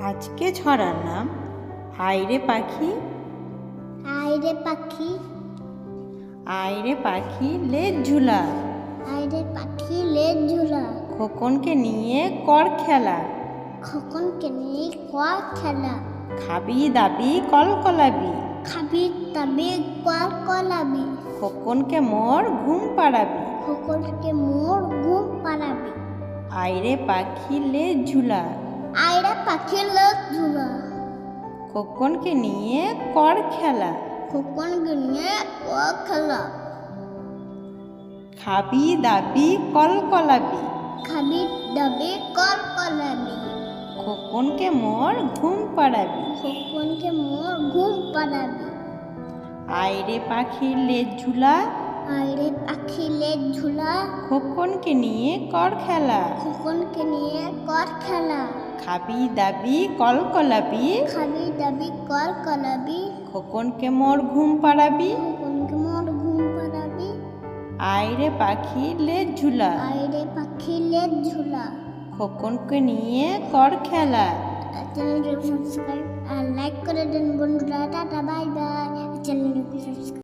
আজকে ছড়ার নাম আইরে পাখি। আইরে পাখি, আইরে পাখি লেজ ঝুলা, আইরে পাখি লেজ ঝুলা, খোকনকে নিয়ে কর খেলা, খোকনকে নিয়ে কর খেলা, খাবি দাবি কলকলাবি, খাবি তাবি কর কলাবি, খোকনকে মোর ঘুম পাড়াবি, খোকনকে মোর ঘুম পাড়াবি। আইরে পাখি লেজ ঝুলা, আইরে পাখি লেজ ঝুলা, খোকনকে নিয়ে কর খেলা, খোকনকে নিয়ে কর খেলা, খাবি দাবি কলকলাবি, খাবি দাবি কর কলাবি, খোকনকে মোর ঘুম পাড়াবি। খোকনকে মোর ঘুম পাড়াবি। আইরে পাখি লেজ ঝুলা, আইরে পাখি লেজ ঝুলা, খোকনকে নিয়ে কর খেলা, খোকনকে নিয়ে কর খেলা, খাবি দাবি কলকলাবি, খাবি দাবি কর কলাবি, খোকনকে মোর ঘুম পাড়াবি। খোকনকে মোর ঘুম পাড়াবি। আইরে পাখি লেজ ঝুলা, আইরে পাখি লেজ ঝুলা, খোকনকে নিয়ে কর খেলা। চ্যানেলটিকে সাবস্ক্রাইব আর লাইক করে দেন বন্ধুরা। Tata bye bye. চ্যানেলটিকে সাবস্ক্রাইব